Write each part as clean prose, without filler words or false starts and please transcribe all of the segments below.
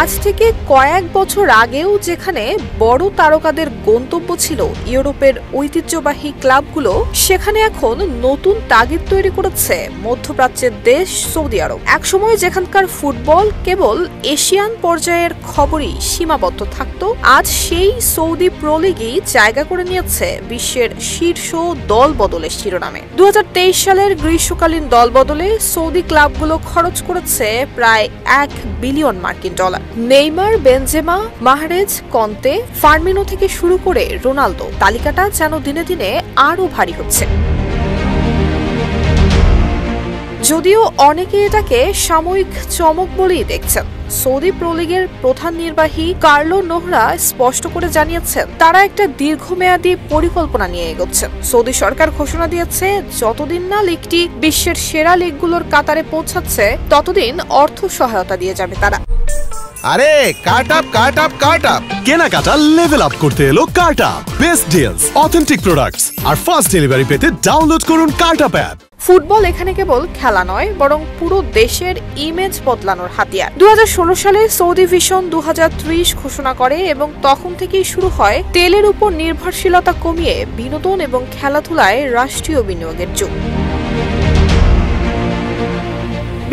আজ থেকে কয়েক বছর আগেও যেখানে বড় তারকাদের গন্তব্য ছিল ইউরোপের ঐতিহ্যবাহী ক্লাবগুলো, সেখানে এখন নতুন তাগিদ তৈরি করেছে মধ্যপ্রাচ্যের দেশ সৌদি আরব। একসময় যেখানকার ফুটবল কেবল এশিয়ান পর্যায়ের খবরই সীমাবদ্ধ থাকত, আজ সেই সৌদি প্রো লিগই জায়গা করে নিয়েছে বিশ্বের শীর্ষ দল বদলের শিরোনামে। 2023 সালের গ্রীষ্মকালীন দল বদলে সৌদি ক্লাবগুলো খরচ করেছে প্রায় $1 বিলিয়ন। নেইমার, বেনজেমা, মাহরেজ, কন্তে, ফার্মিনো থেকে শুরু করে রোনালদো, তালিকাটা যেন দিনে দিনে আরো ভারী হচ্ছে। যদিও অনেকে এটাকে সাময়িক চমক বলেই দেখছেন, সৌদি প্রো লিগের প্রধান নির্বাহী কার্লো নোহরা স্পষ্ট করে জানিয়েছেন তারা একটা দীর্ঘমেয়াদী পরিকল্পনা নিয়ে এগোচ্ছেন। সৌদি সরকার ঘোষণা দিয়েছে যতদিন না লিগটি বিশ্বের সেরা লিগগুলোর কাতারে পৌঁছাচ্ছে ততদিন অর্থ সহায়তা দিয়ে যাবে তারা। আরে কাট আপ কেনাকাটা লেভেল আপ করতে এলো cut up. Best deals, authentic products আর ফাস্ট ডেলিভারি পেতে ডাউনলোড করুন কাট আপ অ্যাপ। ফুটবল এখানে কেবল খেলা নয়, বরং পুরো দেশের ইমেজ বদলানোর হাতিয়ার। 2016 সালে সৌদি ভিশন 2030 ঘোষণা করে এবং তখন থেকেই শুরু হয় তেলের উপর নির্ভরশীলতা কমিয়ে বিনোদন এবং খেলাধুলায় রাষ্ট্রীয় বিনিয়োগের যুগ।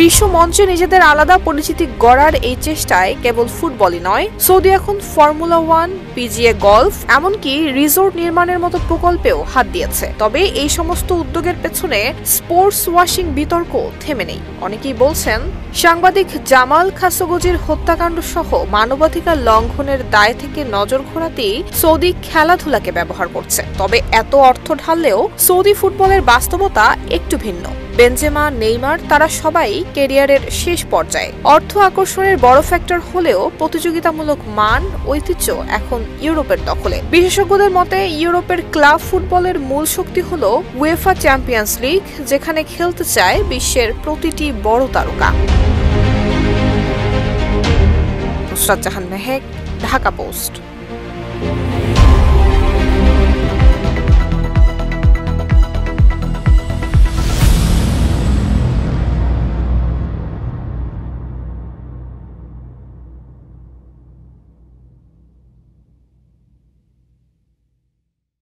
বিশ্ব মঞ্চে নিজেদের আলাদা পরিচিতি গড়ার এই চেষ্টায় কেবল ফুটবলই নয়, সৌদি এখন ফর্মুলা 1, পিজিএ গলফ, এমনকি রিসোর্ট নির্মাণের মতো প্রকল্পেও হাত দিয়েছে। তবে এই সমস্ত উদ্যোগের পেছনে স্পোর্টস ওয়াশিং বিতর্ক থেমে নেই। অনেকেই বলছেন সাংবাদিক জামাল খাশোগির হত্যাকাণ্ড সহ মানবাধিকার লঙ্ঘনের দায় থেকে নজর ঘোরাতেই সৌদি খেলাধুলাকে ব্যবহার করছে। তবে এত অর্থ ঢাললেও সৌদি ফুটবলের বাস্তবতা একটু ভিন্ন। বেনজেমা, নেইমার তারা সবাই ক্যারিয়ারের শেষ পর্যায়ে। অর্থ আকর্ষণের বড় ফ্যাক্টর হলেও প্রতিযোগিতামূলক মান, ঐতিহ্য এখন ইউরোপের দখলে। বিশেষজ্ঞদের মতে ইউরোপের ক্লাব ফুটবলের মূল শক্তি হল উয়েফা চ্যাম্পিয়ন্স লিগ, যেখানে খেলতে চায় বিশ্বের প্রতিটি বড় তারকা। নুসরাত জাহান মেহেক, ঢাকা পোস্ট।